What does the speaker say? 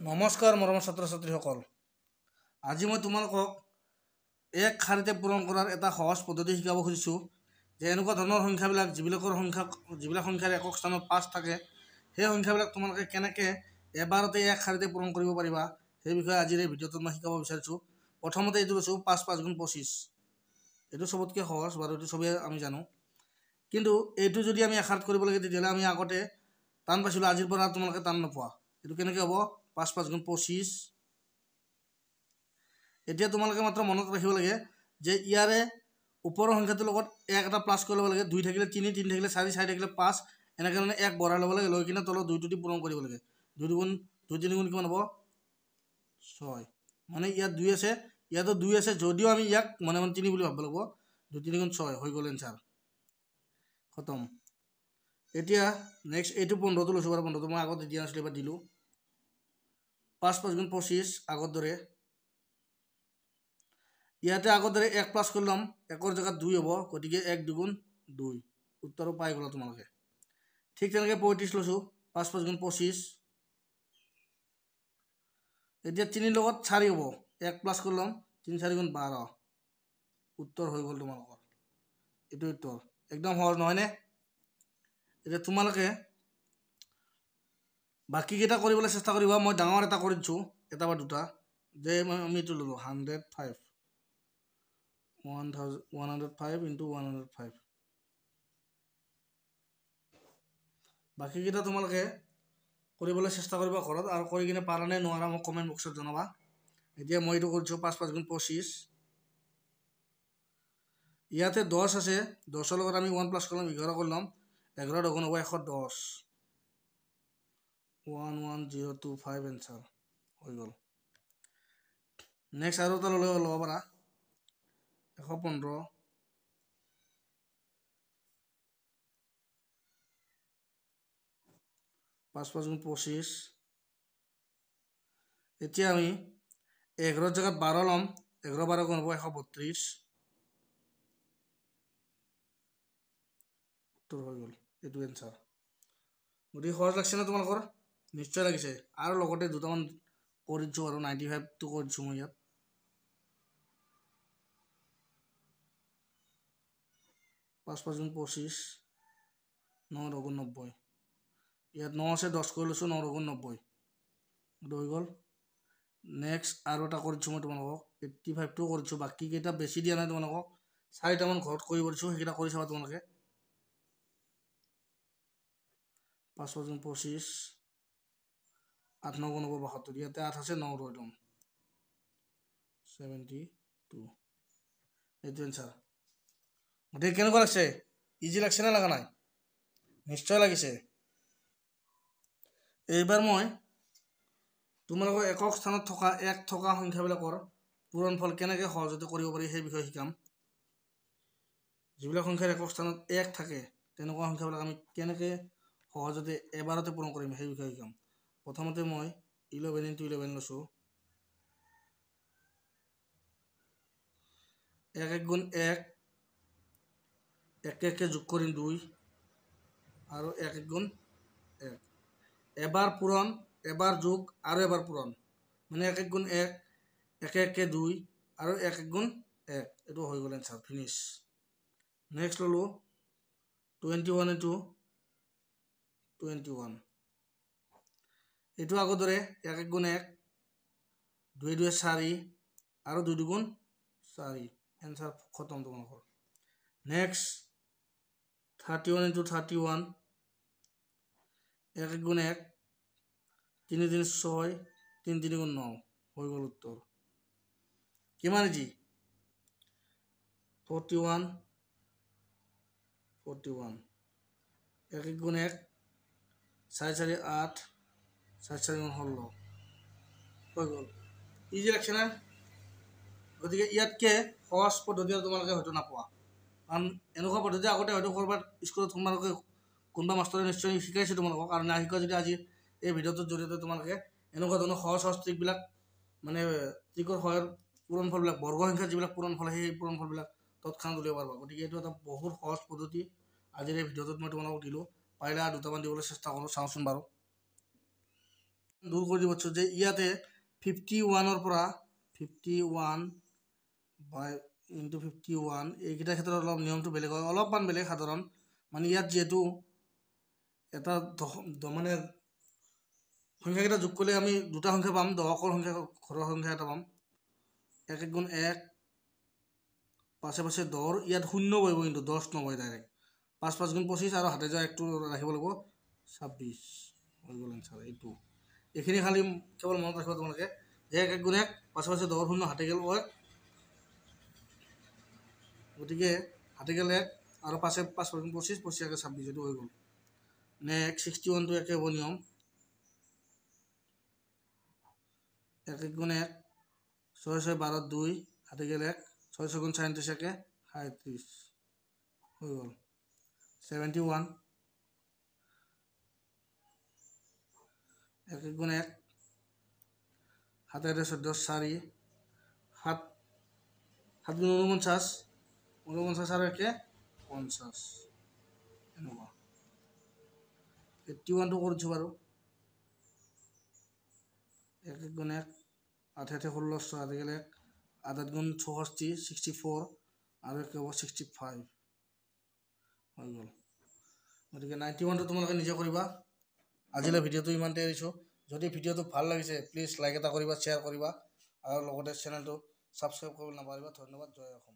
নমস্কাৰ মৰমৰ ছাত্ৰ ছাত্ৰীসকল। আজি মই তোমালোকক এক শাৰীতে পূৰণ কৰাৰ এটা সহজ পদ্ধতি শিকাব খুজিছোঁ যে এনেকুৱা ধৰণৰ সংখ্যাবিলাক যিবিলাক সংখ্যাৰ একক স্থানত 5 থাকে সেই সংখ্যাবিলাক তোমালোকে কেনেকৈ এবাৰতে এক শাৰীতে পূৰণ কৰিব পাৰিবা সেই বিষয়ে আজিৰ এই ভিডিঅ'টোত মই শিকাব বিচাৰিছোঁ। প্ৰথমতে এইটো লৈছোঁ 5 × 5 = 25। এইটো চবতকৈ সহজ বাৰু, এইটো চবেই আমি জানো, কিন্তু এইটো যদি আমি এশাৰত কৰিব লাগে তেতিয়াহ'লে আমি আগতে টান পাইছিলোঁ, আজিৰ পৰা তোমালোকে টান নোপোৱা। এইটো কেনেকৈ হ'ব? 5 × 5 = 25। এতিয়া তোমালোকে মাত্ৰ মনত ৰাখিব লাগে যে ইয়াৰে ওপৰৰ সংখ্যাটোৰ লগত এক এটা প্লাছ কৰি ল'ব লাগে। 2 থাকিলে 3, 3 থাকিলে 4, 4 থাকিলে 5, এনেকৈ মানে এক বঢ়াই ল'ব লাগে, লৈ কিনে তলত 2টো দি পূৰণ কৰিব লাগে। 2 × 3 = কিমান হ'ব? 6। মানে ইয়াত 2 আছে, ইয়াতো 2 আছে, যদিও আমি ইয়াক মনে মনে 3 বুলি ভাবিব লাগিব। 2 × 3 = 6 হৈ গ'ল এনচাৰ, খতম। এতিয়া নেক্সট এইটো 15টো লৈছোঁ বাৰু, 15টো মই আগত দিয়া নাছিলোঁ, এবাৰ দিলোঁ। 5 × 5 = 25 আগৰ দৰে। ইয়াতে আগৰ দৰে 1 প্লাছ কৰি ল'ম, 1ৰ জেগাত 2 হ'ব, গতিকে 1 × 2 = 2। উত্তৰো পাই গ'লা তোমালোকে। ঠিক তেনেকৈ 35 লৈছোঁ, 5 × 5 = 25। এতিয়া 3ৰ লগত 4 হ'ব, 1 প্লাছ কৰি ল'ম, 3 × 4 = 12। উত্তৰ হৈ গ'ল তোমালোকৰ। এইটো উত্তৰ একদম সহজ নহয়নে? এতিয়া তোমালোকে বাকীকেইটা কৰিবলৈ চেষ্টা কৰিবা। মই ডাঙৰ এটা কৰি দিছোঁ, এটা বা দুটা, যে আমি এইটো ল'লোঁ 105 × 105। বাকীকেইটা তোমালোকে কৰিবলৈ চেষ্টা কৰিবা ঘৰত, আৰু কৰি কিনে পাৰা নে নোৱাৰা মোক কমেণ্ট বক্সত জনাবা। এতিয়া মই এইটো কৰিছোঁ 5 × 5 = 25। ইয়াতে 10 আছে, 10ৰ লগত আমি 1 প্লাছ কৰি ল'ম, 11 কৰি ল'ম, 11 × 2 = 110। 11025 এনচাৰ হৈ গ'ল। নেক্সট আৰু এটা ল'ব পাৰা, 115। 5 × 5 = 25। এতিয়া আমি 11ৰ জেগাত 12 ল'ম, 11 × 12 = 132। উত্তৰ হৈ গ'ল, এইটো এনচাৰ। গতিকে সহজ লাগিছে নে তোমালোকৰ? নিশ্চয় লাগিছে। আৰু লগতে দুটামান কৰি দিছোঁ আৰু 95টো কৰি দিছোঁ মই ইয়াত। 5 × 5 = 25, 9 × 2 = 90। ইয়াত 9 আছে, 10 কৰি লৈছোঁ, 9 × 2 = 90। এইটো হৈ গ'ল। নেক্সট আৰু এটা কৰি দিছোঁ মই তোমালোকক, 85টো কৰি দিছোঁ। বাকীকেইটা বেছি দিয়া নাই তোমালোকক, 4টামান ঘৰত কৰি দিছোঁ, সেইকেইটা কৰি চাবা তোমালোকে। 5 × 5 = 25, 8 × 9 = 72। ইয়াতে 8 আছে, 9 ৰৈ ল'ম, 72। এইটো এনচাৰ। গতিকে কেনেকুৱা লাগছে? ইজি লাগছে নে লগা নাই? নিশ্চয় লাগিছে। এইবাৰ মই তোমালোকৰ একক স্থানত থকা সংখ্যাবিলাকৰ পূৰণফল কেনেকৈ সহজতে কৰিব পাৰি সেই বিষয়ে শিকাম। যিবিলাক সংখ্যাৰ একক স্থানত 1 থাকে তেনেকুৱা সংখ্যাবিলাক আমি কেনেকৈ সহজতে এবাৰতে পূৰণ কৰিম সেই বিষয়ে শিকাম। প্ৰথমতে মই 11 × 11 লৈছোঁ। 1 × 1 = 1, 1 1 যোগ কৰিম 2, আৰু 1 1 × 1। এবাৰ পূৰণ, এবাৰ যোগ আৰু এবাৰ পূৰণ, মানে 1 1 × 1, 1 1 2, আৰু 1 1 × 1। এইটো হৈ গ'ল এনচাৰ, ফিনিছ। নেক্সট ল'লোঁ 21 × 21। এইটো আগৰ দৰে 1 1 × 1, 2 2 4, আৰু 2 2 × 4। এনচাৰ খতম তোমালোকৰ। নেক্সট 31 × 31, 1 1 × 1, 3 3 6, 3 3 × 9 হৈ গ'ল উত্তৰ। কিমান ইজি? 41 41, 1 1 × 1, 4 4 8, 4 4 × 16 হৈ গ'ল। ইজি লাগছে না? গতিকে ইয়াতকৈ সহজ পদ্ধতি তোমালোকে হয়তো নাপোৱা, কাৰণ এনেকুৱা পদ্ধতি আগতে হয়তো ক'ৰবাত স্কুলত তোমালোকে কোনোবা মাষ্টৰে নিশ্চয় শিকাইছে তোমালোকক, আৰু নাশিকা যদি আজি এই ভিডিঅ'টোৰ জৰিয়তে তোমালোকে এনেকুৱা ধৰণৰ সহজ ট্ৰিকবিলাক, মানে ট্ৰিকৰ সহায়ত পূৰণফলবিলাক, বৰ্গ সংখ্যাৰ যিবিলাক পূৰণফল সেই পূৰণফলবিলাক তৎক্ষণাত উলিয়াব পাৰিবা। গতিকে এইটো এটা বহুত সহজ পদ্ধতি আজিৰ এই ভিডিঅ'টোত মই তোমালোকক দিলোঁ। পাৰিলে আৰু দুটামান দিবলৈ চেষ্টা কৰোঁ, চাওঁচোন বাৰু। দূৰ কৰি দিব যে ইয়াতে 51ৰ পৰা 51 বাই ইনটু 51 এইকেইটা ক্ষেত্ৰত অলপ নিয়মটো বেলেগ হয়, অলপমান বেলেগ সাধাৰণ। মানে ইয়াত যিহেতু এটা মানে সংখ্যাকেইটা যোগ কৰিলে আমি দুটা সংখ্যা পাম, দশকৰ সংখ্যা ঘৰৰ সংখ্যা এটা পাম। 1 1 গুণ 1 পাছে পাছে 10 ইয়াত 0 বহিব, কিন্তু 10 নবহে ডাইৰেক্ট। 5 5 গুণ 25 আৰু হাতে যোৱা 1টো ৰাখিব লাগিব 26 হৈ গ'ল এনচাৰ। এইটো এইখিনি খালি কেৱল মনত ৰাখিব তোমালোকে যে 1 1 গুণ 1 পাছে পাছে 10 0 হাতে গেল 1, গতিকে হাতে গেল 1 আৰু পাছে 5 5 গুণ 25 25 একে 26 এইটো হৈ গ'ল। নেক্সট 61টো একে হ'ব নিয়ম। 1 1 গুণ 1 6 6 12 2 হাতে গেল 1 6 6 গুণ 37 একে 37 হৈ গ'ল। 71 1 1 গুণ 1 হাতেৰে 14 4 7 7 গুণ 49 49 আৰু একে 50 এনেকুৱা। 81টো কৰিছোঁ বাৰু। 1 1 গুণ 1 8 8 16 6 হাতে গেল 1 8 8 গুণ 64 64 আৰু একে হ'ব 65 হৈ গ'ল। গতিকে 91টো তোমালোকে নিজে কৰিবা। আজিলৈ ভিডিঅ'টো ইমানতে এৰিছোঁ। যদি ভিডিঅ'টো ভাল লাগিছে প্লিজ লাইক এটা কৰিবা, শ্বেয়াৰ কৰিবা আৰু লগতে চেনেলটো ছাবস্ক্ৰাইব কৰিবলৈ নাপাহৰিবা। ধন্যবাদ। জয় অসম।